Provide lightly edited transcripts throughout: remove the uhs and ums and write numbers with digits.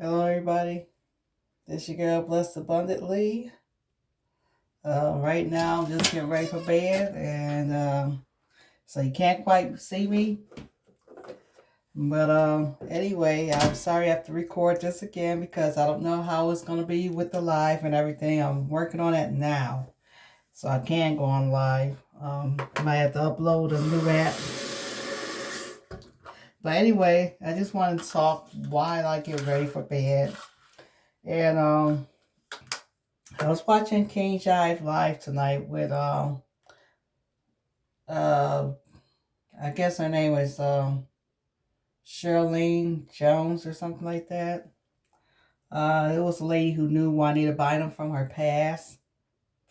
Hello, everybody. This your girl, Blessed Abundantly. Right now, I'm just getting ready for bed, and so you can't quite see me. But anyway, I'm sorry I have to record this again because I don't know how it's going to be with the live and everything. I'm working on that now, so I can go on live. I might have to upload a new app. But anyway, I just wanted to talk while I get ready for bed. And I was watching King Jive live tonight with I guess her name was Shirlene Jones or something like that. It was a lady who knew Juanita Bynum from her past,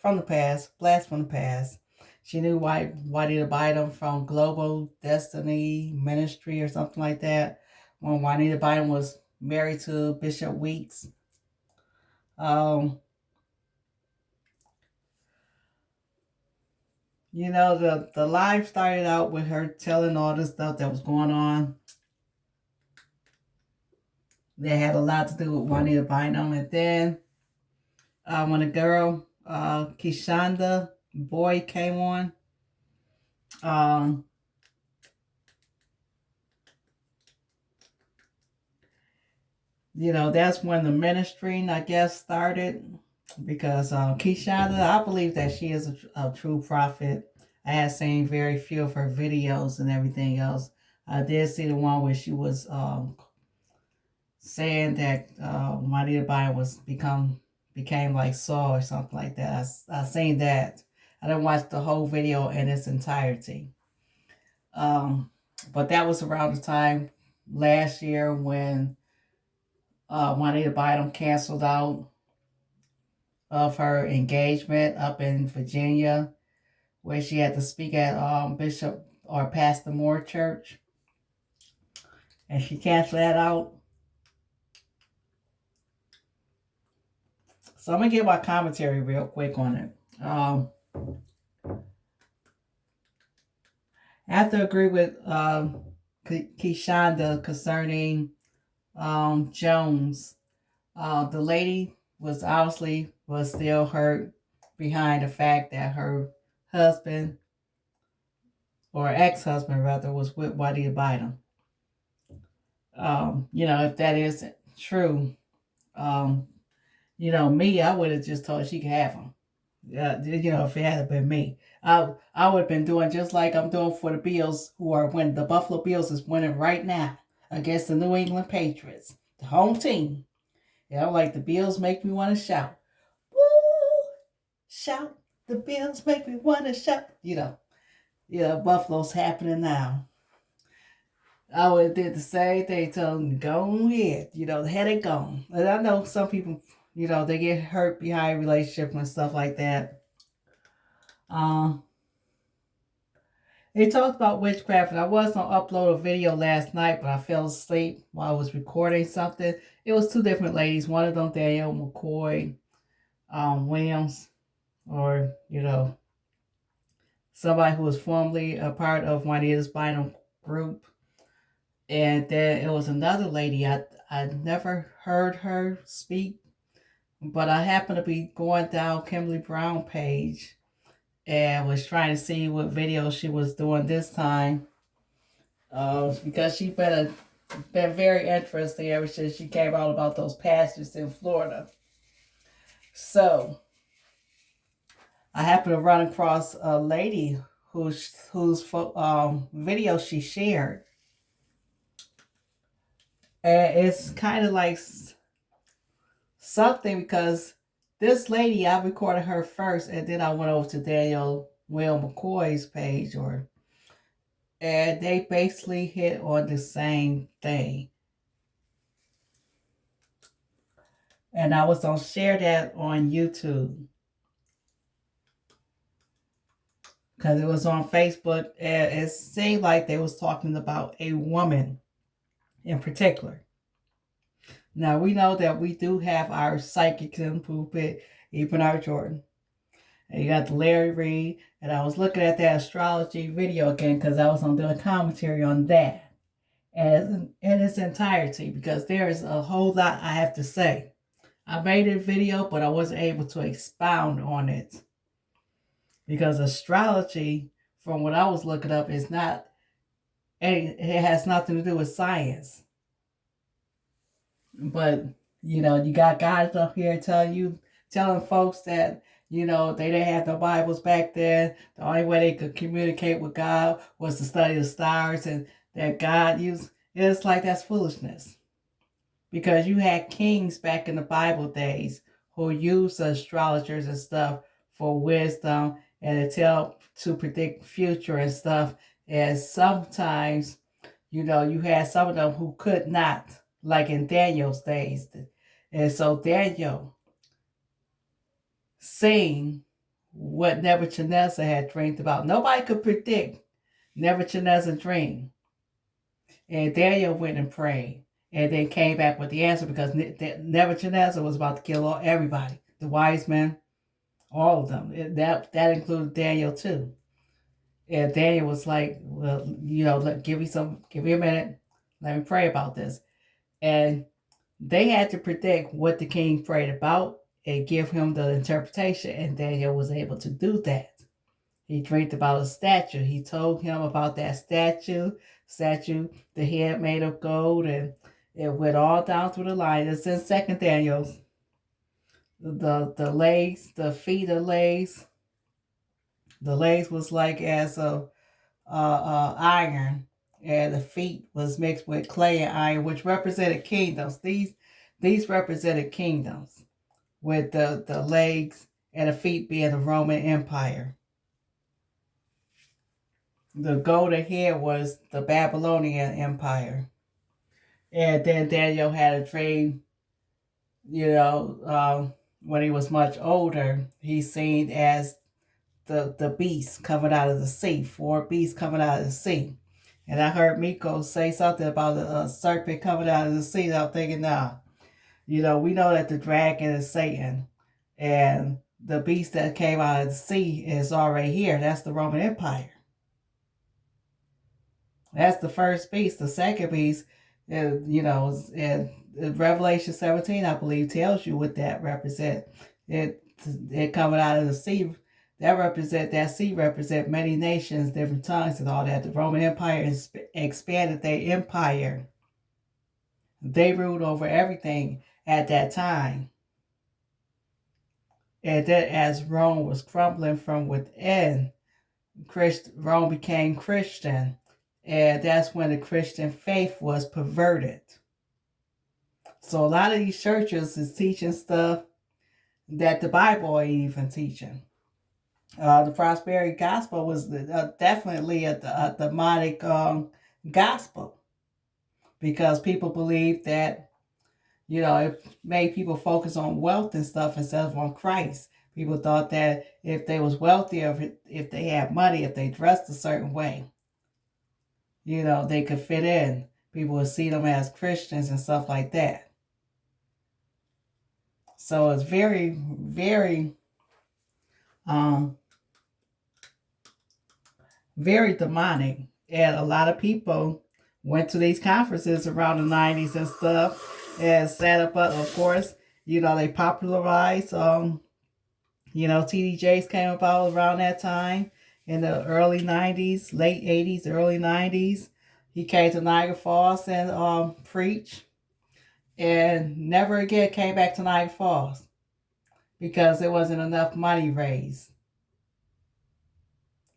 blast from the past. She knew Juanita Bynum from Global Destiny Ministry or something like that, when Juanita Bynum was married to Bishop Weeks. The live started out with her telling all this stuff that was going on. They had a lot to do with Juanita Bynum. And then when the girl, Kishonda Boy, came on, that's when the ministry, I guess, started. Because Kishonda, I believe that she is a true prophet. I had seen very few of her videos and everything else. I did see the one where she was saying that Juanita Bynum became like Saul or something like that. I seen that. I didn't watch the whole video in its entirety. But that was around the time last year when Juanita Bynum canceled out of her engagement up in Virginia, where she had to speak at Bishop or Pastor Moore Church, and she canceled that out. So I'm gonna give my commentary real quick on it. I have to agree with Kishonda concerning Jones. The lady was still hurt behind the fact that her husband, or ex-husband rather, was with Juanita Bynum. If that isn't true, me, I would have just told her she could have him. If it had been me, I would have been doing just like I'm doing for the Bills, who are winning. The Buffalo Bills is winning right now against the New England Patriots, the home team. Like the Bills make me want to shout. Woo! Shout. The Bills make me want to shout. Buffalo's happening now. I would have did the same thing, tell them to go ahead. The headache gone. And I know some people, they get hurt behind relationships and stuff like that. They talked about witchcraft, and I was going to upload a video last night, but I fell asleep while I was recording something. It was two different ladies. One of them, Danielle McCoy Williams, or, somebody who was formerly a part of Juanita's Bynum group. And then it was another lady. I never heard her speak, but I happened to be going down Kimberly Brown page and was trying to see what video she was doing this time. Because she's been very interesting ever since she came out about those pastors in Florida. So I happened to run across a lady whose video she shared. And it's kind of like something, because this lady, I recorded her first, and then I went over to Daniel Will McCoy's page, and they basically hit on the same thing. And I was going to share that on YouTube, because it was on Facebook, and it seemed like they was talking about a woman in particular. Now, we know that we do have our psychics in the pulpit, even our Jordan. And you got the Larry Reed, and I was looking at that astrology video again because I was going to do a commentary on that. in its entirety, because there is a whole lot I have to say. I made a video, but I wasn't able to expound on it because astrology, from what I was looking up, is not, it has nothing to do with science. But you know, you got guys up here telling folks that, you know, they didn't have the Bibles back then. The only way they could communicate with God was to study the stars, and that God used. It's like that's foolishness, because you had kings back in the Bible days who used astrologers and stuff for wisdom and to predict future and stuff. And sometimes, you know, you had some of them who could not, like in Daniel's days. And so Daniel seen what Nebuchadnezzar had dreamed about. Nobody could predict Nebuchadnezzar's dream. And Daniel went and prayed and then came back with the answer, because Nebuchadnezzar was about to kill everybody, the wise men, all of them. That included Daniel too. And Daniel was like, well, you know, give me a minute. Let me pray about this. And they had to predict what the king prayed about and give him the interpretation. And Daniel was able to do that. He dreamed about a statue. He told him about that statue, the head made of gold, and it went all down through the line. It's in Second Daniel. The legs, the feet of legs, the legs was like as a iron, and the feet was mixed with clay and iron, which represented kingdoms. These represented kingdoms, with the legs and the feet being the Roman Empire. The golden head was the Babylonian Empire. And then Daniel had a dream, you know, when he was much older. He's seen as the beast coming out of the sea, 4 beasts coming out of the sea. And I heard Mikko say something about a serpent coming out of the sea. And I'm thinking, nah, you know, we know that the dragon is Satan. And the beast that came out of the sea is already here. That's the Roman Empire. That's the first beast. The second beast, you know, in Revelation 17, I believe, tells you what that represents. It coming out of the sea. That sea represent many nations, different tongues, and all that. The Roman Empire expanded their empire. They ruled over everything at that time. And then as Rome was crumbling from within, Rome became Christian. And that's when the Christian faith was perverted. So a lot of these churches is teaching stuff that the Bible ain't even teaching. The prosperity gospel was definitely a demonic gospel, because people believed that, you know, it made people focus on wealth and stuff instead of on Christ. People thought that if they was wealthy, or if they had money, if they dressed a certain way, you know, they could fit in. People would see them as Christians and stuff like that. So it's very, very, very demonic. And a lot of people went to these conferences around the 90s and stuff and set up, of course, you know, they popularized, you know, TD came about around that time in the early 90s, late 80s, early 90s. He came to Niagara Falls and preached, and never again came back to Niagara Falls because there wasn't enough money raised.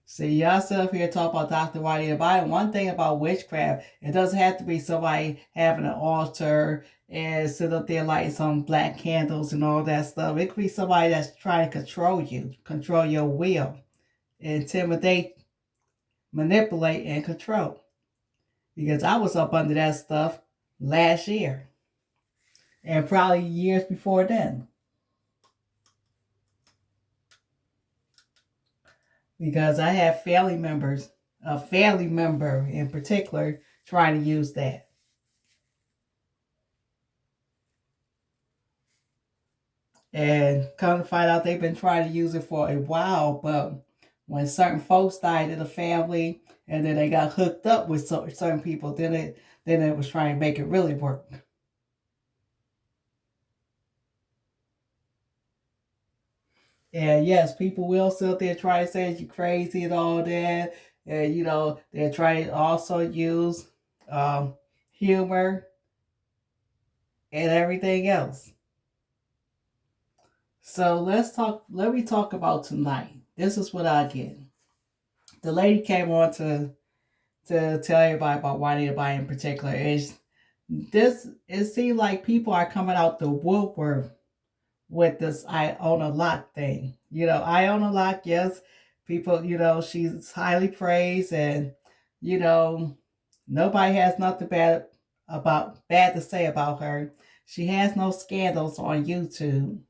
See, y'all sit up here talk about Dr. Juanita Bynum. One thing about witchcraft, it doesn't have to be somebody having an altar and sit up there lighting some black candles and all that stuff. It could be somebody that's trying to control you, control your will, intimidate, manipulate, and control. Because I was up under that stuff last year, and probably years before then. Because I have family members, a family member in particular, trying to use that. And come to find out, they've been trying to use it for a while, but when certain folks died in the family, and then they got hooked up with certain people, then then it was trying to make it really work. And yes, people will sit there try to say you're crazy and all that. And, they try to also use um, humor and everything else. So let me talk about tonight. This is what I get. The lady came on to tell everybody about Juanita Bynum in particular. It seems like people are coming out the woodwork with this I own a lock thing. I own a lock, yes. People, she's highly praised, and you know, nobody has nothing bad to say about her. She has no scandals on YouTube.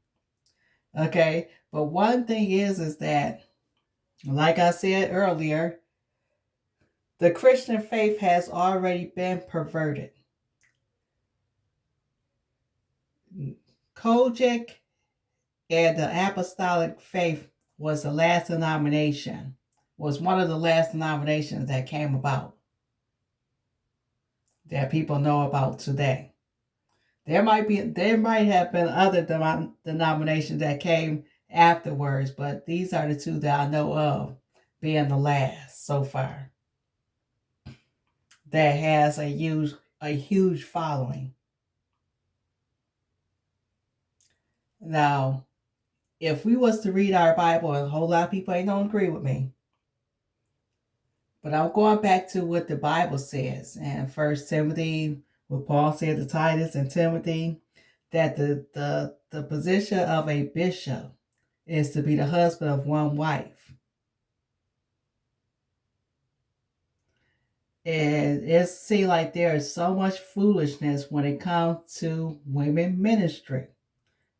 Okay. But one thing is that, like I said earlier, the Christian faith has already been perverted. Kojic and the Apostolic faith was the last denomination, was one of the last denominations that came about that people know about today. There might have been other denominations that came afterwards, but these are the two that I know of being the last so far that has a huge following. Now, if we was to read our Bible, and a whole lot of people ain't don't agree with me, but I'm going back to what the Bible says in First Timothy, what Paul said to Titus and Timothy, that the position of a bishop is to be the husband of one wife. And it seems like there is so much foolishness when it comes to women ministry.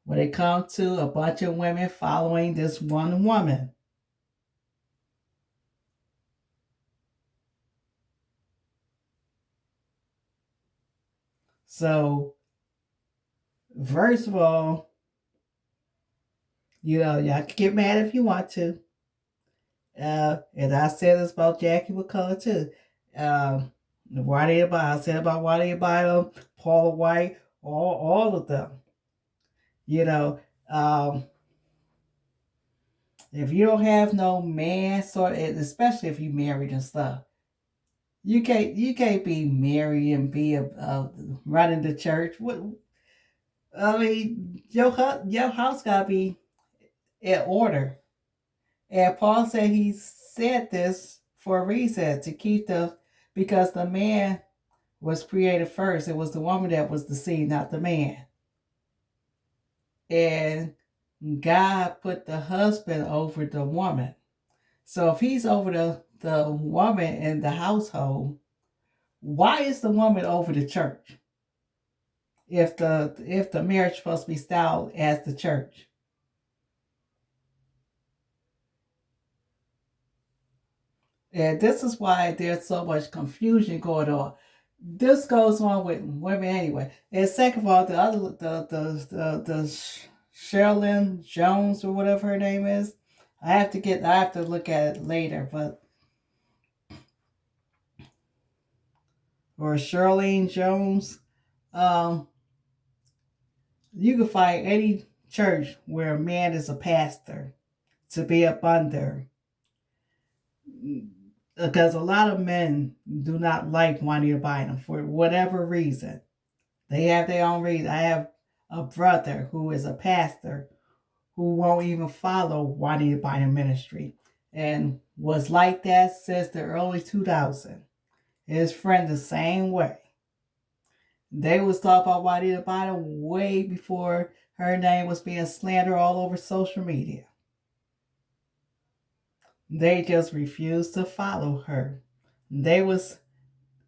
When it comes to a bunch of women following this one woman. So, first of all, y'all can get mad if you want to. And I said this about Jackie McCullough too. I said about Juanita Bynum, Paula White, all of them. Um, if you don't have no man, especially if you married and stuff, you can't be married and be running the church. What I mean, your house gotta be in order. And Paul said he said this for a reason, to keep because the man was created first. It was the woman that was the seed, not the man. And God put the husband over the woman. So if he's over the woman in the household, why is the woman over the church? If the marriage is supposed to be styled as the church. And this is why there's so much confusion going on. This goes on with women anyway. And second of all, the Sherilyn Jones or whatever her name is, I have to look at it later, or Charlene Jones. Um, you can find any church where a man is a pastor to be up under. Because a lot of men do not like Juanita Bynum for whatever reason. They have their own reason. I have a brother who is a pastor who won't even follow Juanita Bynum ministry and was like that since the early 2000s. His friend the same way. They was talking about Juanita Bynum way before her name was being slandered all over social media. They just refused to follow her. They was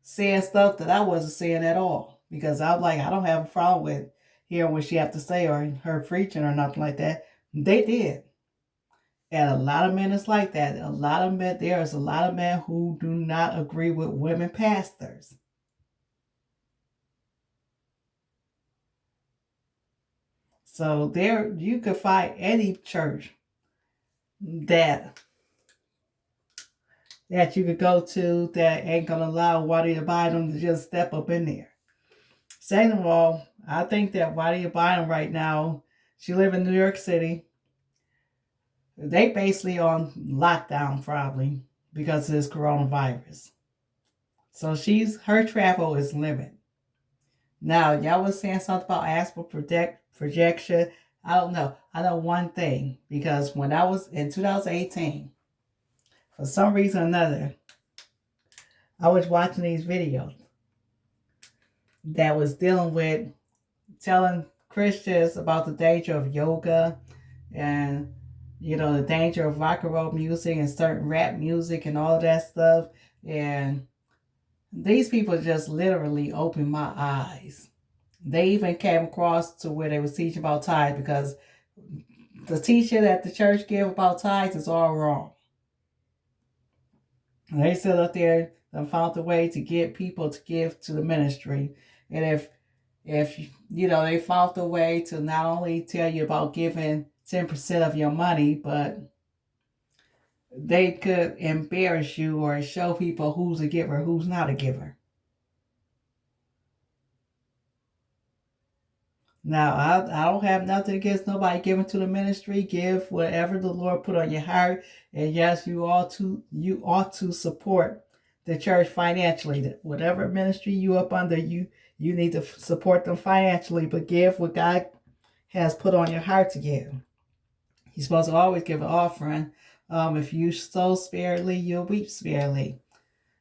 saying stuff that I wasn't saying at all, because I'm like, I don't have a problem with hearing what she have to say or her preaching or nothing like that. They did. And a lot of men is like that. There's a lot of men who do not agree with women pastors. So there, you could find any church that that you could go to that ain't gonna allow Juanita Bynum to just step up in there. Second of all, I think that Juanita Bynum right now, she live in New York City. They basically on lockdown probably because of this coronavirus. So her travel is limited. Now, y'all was saying something about astral projection. I don't know. I know one thing because when I was in 2018, for some reason or another, I was watching these videos that was dealing with telling Christians about the danger of yoga and the danger of rock and roll music and certain rap music and all that stuff. And these people just literally opened my eyes. They even came across to where they was teaching about tithes because the teaching that the church gave about tithes is all wrong. And they sit up there and found a way to get people to give to the ministry. And if they found a way to not only tell you about giving 10% of your money, but they could embarrass you or show people who's a giver, who's not a giver. Now, I don't have nothing against nobody giving to the ministry. Give whatever the Lord put on your heart. And yes, you ought to support the church financially. Whatever ministry you up under, you need to support them financially, but give what God has put on your heart to give. You're supposed to always give an offering. If you sow sparingly, you'll reap sparingly.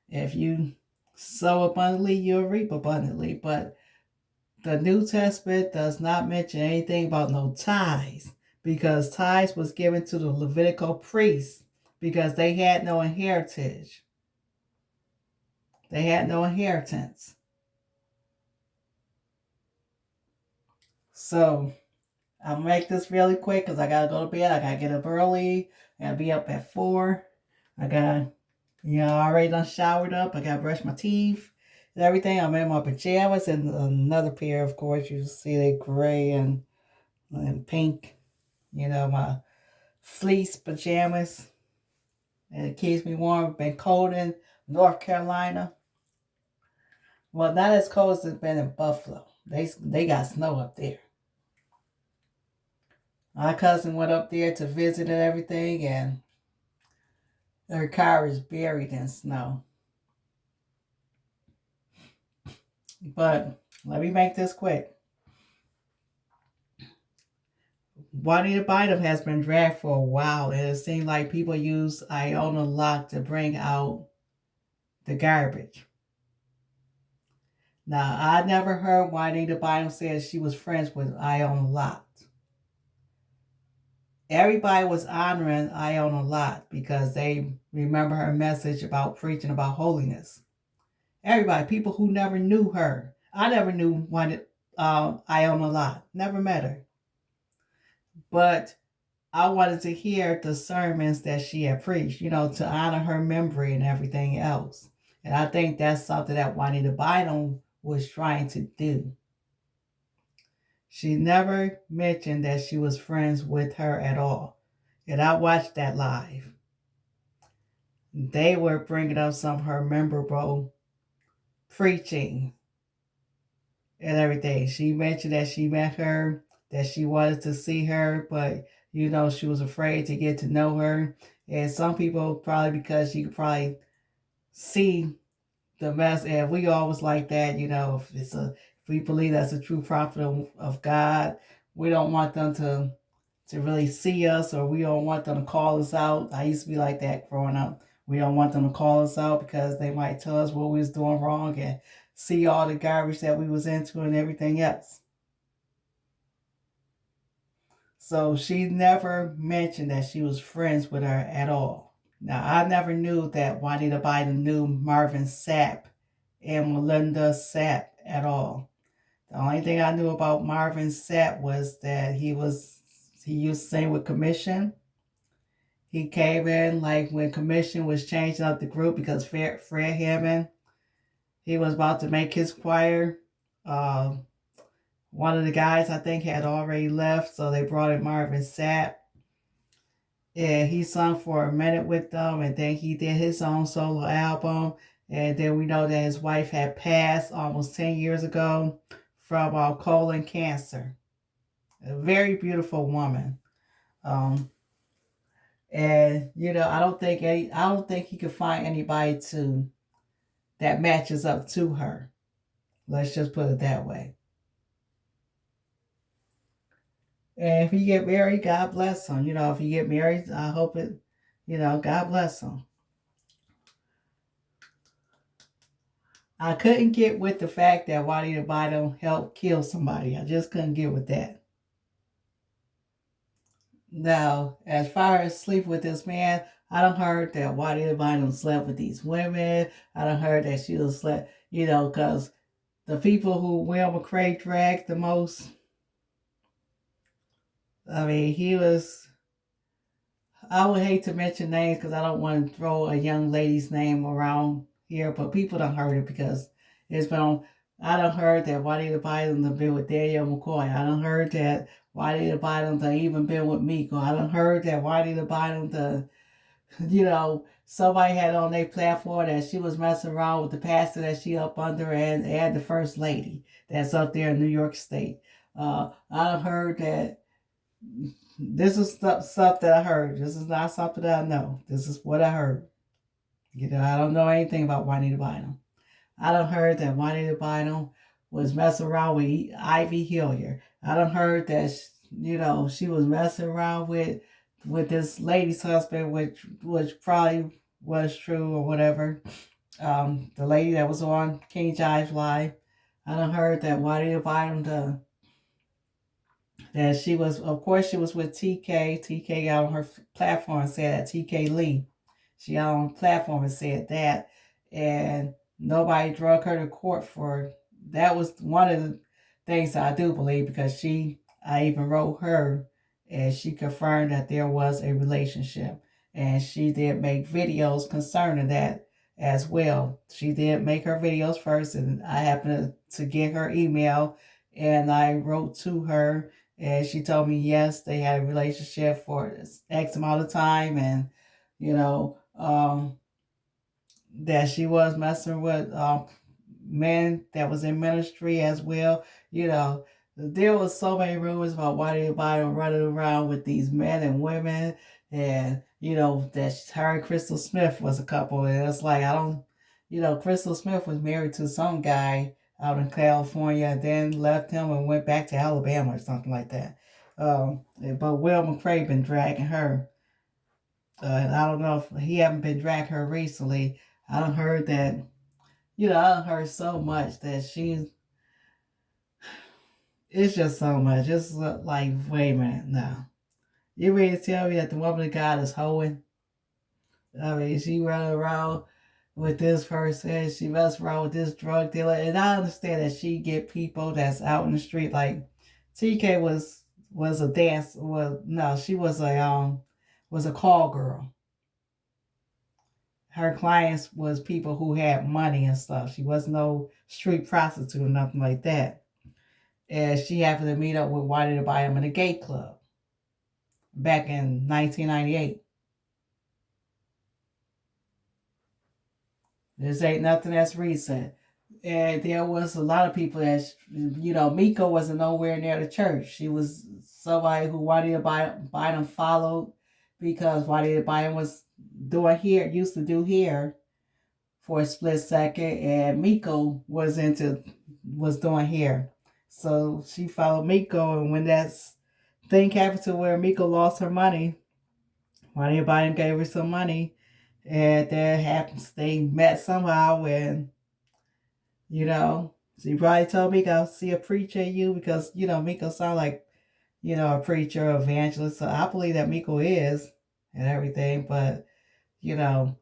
If you sow abundantly, you'll reap abundantly. But the New Testament does not mention anything about no tithes, because tithes was given to the Levitical priests because they had no inheritance. They had no inheritance. So I'll make this really quick because I gotta go to bed. I gotta get up early. I gotta be up at 4. I got already done showered up. I gotta brush my teeth and everything. I'm in my pajamas and another pair, of course. You see they gray and pink. My fleece pajamas. And it keeps me warm. It's been cold in North Carolina. Well, not as cold as it's been in Buffalo. They got snow up there. My cousin went up there to visit and everything, and her car is buried in snow. But let me make this quick. Juanita Bynum has been dragged for a while, and it seems like people use Iona Lock to bring out the garbage. Now, I never heard Juanita Bynum say she was friends with Iona Lock. Everybody was honoring Iona Lot because they remember her message about preaching about holiness. Everybody, people who never knew her. I never knew Iona Lot. Never met her. But I wanted to hear the sermons that she had preached, to honor her memory and everything else. And I think that's something that Juanita Bynum was trying to do. She never mentioned that she was friends with her at all. And I watched that live. They were bringing up some of her memorable preaching and everything. She mentioned that she met her, that she wanted to see her, but she was afraid to get to know her. And some people probably because she could probably see the mess, and we always like that, if we believe that's a true prophet of God, we don't want them to really see us, or we don't want them to call us out. I used to be like that growing up. We don't want them to call us out because they might tell us what we was doing wrong and see all the garbage that we was into and everything else. So she never mentioned that she was friends with her at all. Now, I never knew that Juanita Bynum knew Marvin Sapp and Melinda Sapp at all. The only thing I knew about Marvin Sapp was that he used to sing with Commission. He came in like when Commission was changing up the group because Fred Hammond, he was about to make his choir. One of the guys I think had already left, so they brought in Marvin Sapp. And he sung for a minute with them, and then he did his own solo album. And then we know that his wife had passed almost 10 years ago from colon cancer. A very beautiful woman. Um, and I don't think he could find anybody to that matches up to her. Let's just put it that way. And if he get married, God bless him. If he get married, I hope it, God bless him. I couldn't get with the fact that Juanita Bynum helped kill somebody. I just couldn't get with that. Now, as far as sleep with this man, I done heard that Juanita Bynum slept with these women. I done heard that she was slept, because the people who Will McCrae dragged the most, I mean, I would hate to mention names because I don't want to throw a young lady's name around here, but people done heard it because it's been on. I done heard that Juanita Bynum done been with Daniel McCoy. I done heard that Juanita Bynum done even been with Mikko. I done heard that Juanita Bynum done, somebody had on their platform that she was messing around with the pastor that she up under and the first lady that's up there in New York State. I done heard that this is stuff that I heard. This is not something that I know. This is what I heard. I don't know anything about Juanita Bynum. I done heard that Juanita Bynum was messing around with Ivy Hillier. I done heard that, she was messing around with this lady's husband, which probably was true or whatever. The lady that was on King Jives Live. I done heard that Juanita Bynum that she was, of course, she was with TK. TK got on her platform and said that TK Lee. She got on the platform and said that, and nobody drug her to court for that. Was one of the things that I do believe because I even wrote her, and she confirmed that there was a relationship, and she did make videos concerning that as well. She did make her videos first, and I happened to get her email, and I wrote to her and she told me, yes, they had a relationship for X amount of time. And, you know, that she was messing with men that was in ministry as well. There was so many rumors about why everybody running around with these men and women. And, that her and Crystal Smith was a couple. And it's like, I don't, Crystal Smith was married to some guy out in California, and then left him and went back to Alabama or something like that. But Will McCrae been dragging her. And I don't know if he haven't been dragging her recently. I done heard that, I done heard so much that it's just so much. It's like, wait a minute, no. You ready to tell me that the woman of God is hoeing? I mean, she running around with this person, she mess around with this drug dealer, and I understand that she get people that's out in the street. Like TK was a dance. Well, no, she was a call girl. Her clients was people who had money and stuff. She was no street prostitute or nothing like that. And she happened to meet up with Juanita Bynum in a gay club back in 1998. This ain't nothing that's recent. And there was a lot of people that, Mikko wasn't nowhere near the church. She was somebody who Juanita Bynum followed because Juanita Bynum was used to do hair for a split second, and Mikko was doing hair. So she followed Mikko, and when that thing happened to where Mikko lost her money, Juanita Bynum gave her some money, and that happens. They met somehow, and she probably told me go see a preacher you because Mikko sound like a preacher, evangelist. So I believe that Mikko is and everything, but you know,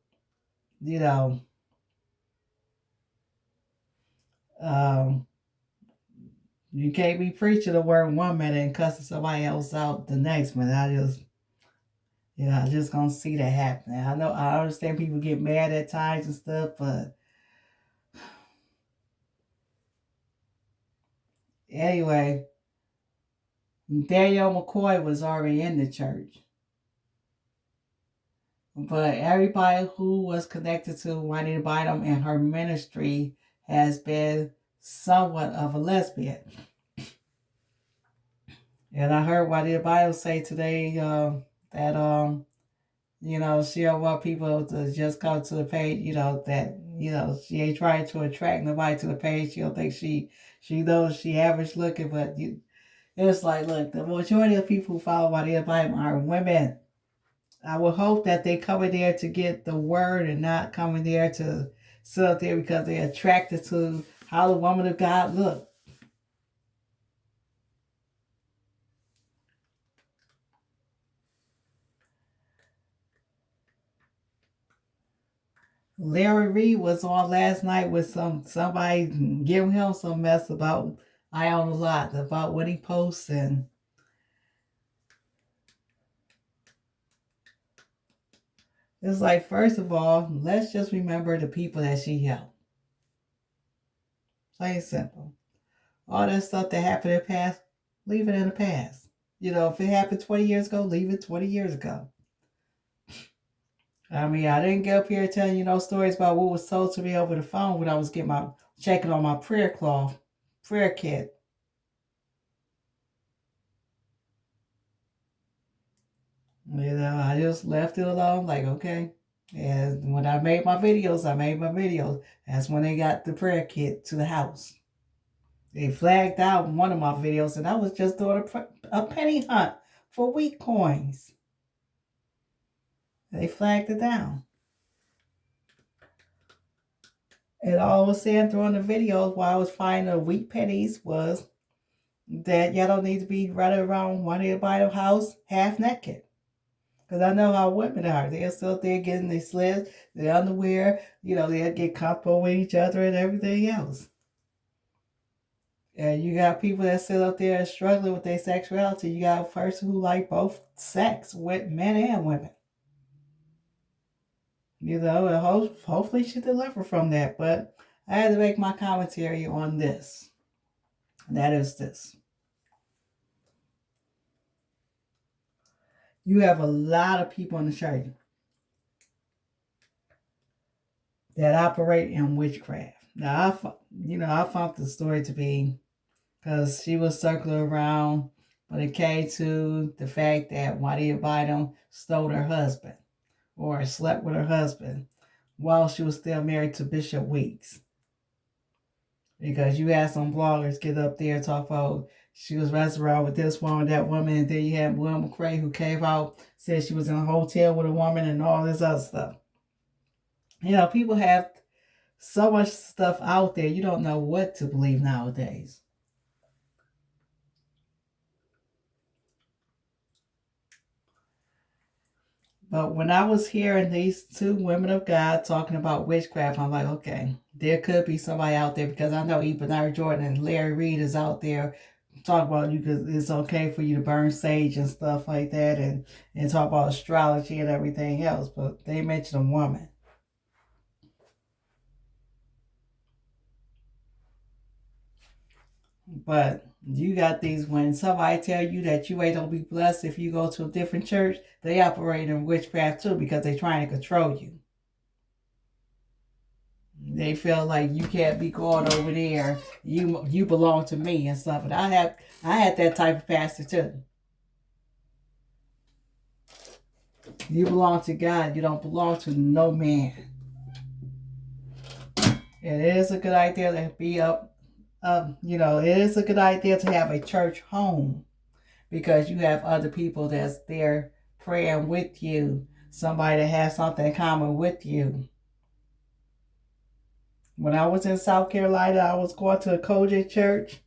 you know, um, you can't be preaching the word one minute and cussing somebody else out the next minute. I just gonna see that happening. I know I understand people get mad at times and stuff, but anyway, Daniel McCoy was already in the church. But everybody who was connected to Juanita Bynum and her ministry has been somewhat of a lesbian. And I heard Juanita Bynum say today that she don't want people to just come to the page. That she ain't trying to attract nobody to the page. She don't think she knows she average looking, but it's like, look, the majority of people who follow Juanita Bynum are women. I would hope that they come in there to get the word and not coming there to sit up there because they're attracted to how the woman of God look. Larry Reed was on last night with somebody giving him some mess about I own a lot, about what he posts, and it's like, first of all, let's just remember the people that she helped. Plain and simple. All that stuff that happened in the past, leave it in the past. If it happened 20 years ago, leave it 20 years ago. I mean, I didn't get up here telling you no stories about what was told to me over the phone when I was checking on my prayer kit. I just left it alone, like, okay. And when I made my videos. That's when they got the prayer kit to the house. They flagged out one of my videos, and I was just doing a penny hunt for wheat coins. They flagged it down. And all I was saying during the videos while I was finding the wheat pennies was that y'all don't need to be running around wanting to buy a house half naked. Because I know how women are. They're still there getting their slits, their underwear, they'll get comfortable with each other and everything else. And you got people that sit up there struggling with their sexuality. You got a person who like both sex, with men and women. And hopefully she deliver from that. But I had to make my commentary on this. That is this. You have a lot of people in the church that operate in witchcraft. Now, I found the story to be because she was circling around when it came to the fact that Juanita Bynum stole her husband or slept with her husband while she was still married to Bishop Weeks. Because you had some bloggers get up there and talk about she was wrestling around with this woman, that woman, and then you had Will McCrae who came out, said she was in a hotel with a woman and all this other stuff. People have so much stuff out there, you don't know what to believe nowadays. But when I was hearing these two women of God talking about witchcraft, I'm like, okay, there could be somebody out there, because I know Bernard Jordan and Larry Reed is out there talk about it's okay for you to burn sage and stuff like that, and talk about astrology and everything else. But they mentioned a woman. But you got these, when somebody tell you that you ain't gonna be blessed if you go to a different church, they operate in witchcraft too, because they're trying to control you. They feel like you can't be going over there. You belong to me and stuff. And I had that type of pastor too. You belong to God. You don't belong to no man. And it is a good idea to be it is a good idea to have a church home, because you have other people that's there praying with you. Somebody that has something in common with you. When I was in South Carolina, I was going to a Kojic church.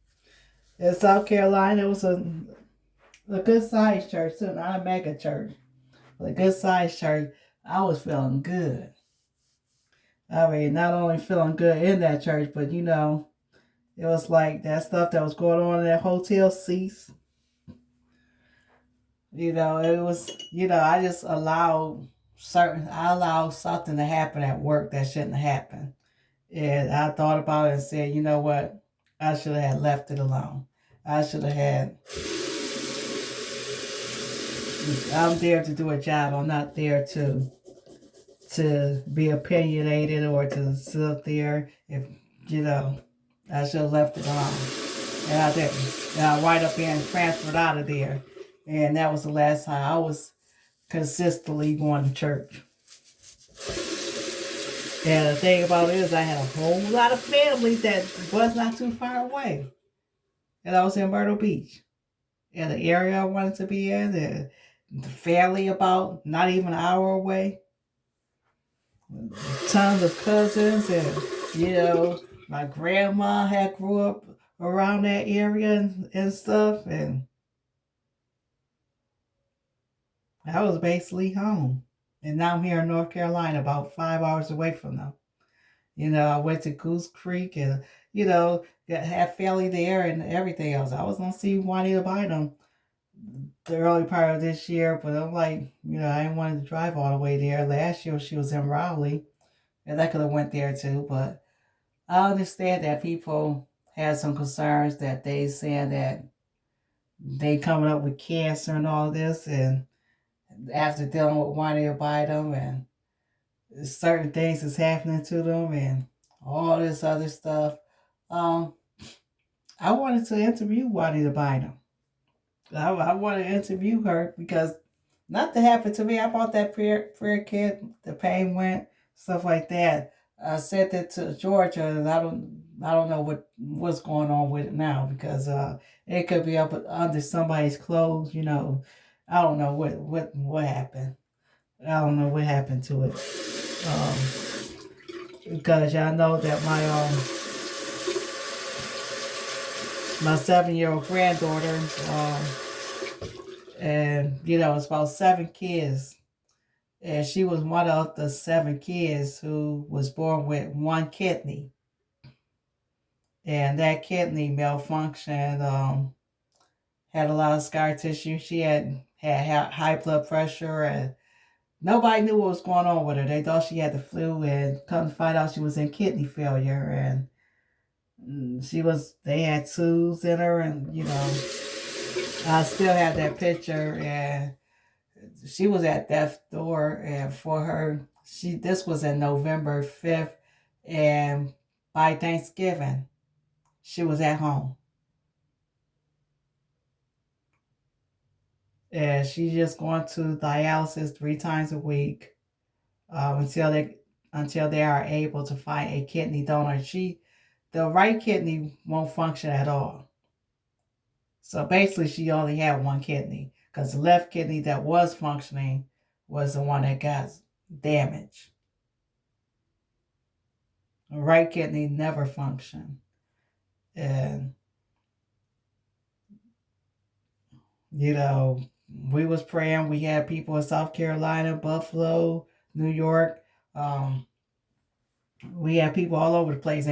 In South Carolina, it was a good sized church too, not a mega church. But a good sized church. I was feeling good. I mean, not only feeling good in that church, but it was like that stuff that was going on in that hotel ceased. It was, I just allowed something to happen at work that shouldn't happen. And I thought about it and said, you know what? I should have left it alone. I should have had, I'm there to do a job. I'm not there to to be opinionated or to sit up there. If, I should have left it alone. And I didn't. And I wind up being transferred out of there. And that was the last time I was consistently going to church. And the thing about it is I had a whole lot of family that was not too far away. And I was in Myrtle Beach. In the area I wanted to be in. The family about not even an hour away. Tons of cousins and, my grandma had grew up around that area and stuff. And I was basically home. And now I'm here in North Carolina, about 5 hours away from them. I went to Goose Creek and, had family there and everything else. I was going to see Juanita Bynum the early part of this year, but I'm like, I didn't want to drive all the way there. Last year she was in Raleigh, and I could have went there too, but I understand that people had some concerns that they saying that they coming up with cancer and all this, and after dealing with Juanita Bynum and certain things is happening to them and all this other stuff. I wanted to interview Juanita Bynum. I want to interview her because nothing happened to me. I bought that prayer kit, the pain went, stuff like that. I sent it to Georgia, and I don't know what's going on with it now because it could be up under somebody's clothes. I don't know what happened. I don't know what happened to it. Because y'all know that my 7-year-old granddaughter, and it's about 7 kids, and she was one of the 7 kids who was born with 1 kidney, and that kidney malfunctioned, had a lot of scar tissue. She had high blood pressure, and nobody knew what was going on with her. They thought she had the flu, and come to find out she was in kidney failure, and they had tubes in her, and I still have that picture, and she was at death's door, and for her, this was in November 5th, and by Thanksgiving, she was at home. And she's just going to dialysis 3 times a week until they are able to find a kidney donor. The right kidney won't function at all. So basically, she only had 1 kidney because the left kidney that was functioning was the one that got damaged. The right kidney never functioned. And, we was praying. We had people in South Carolina, Buffalo, New York. We had people all over the place.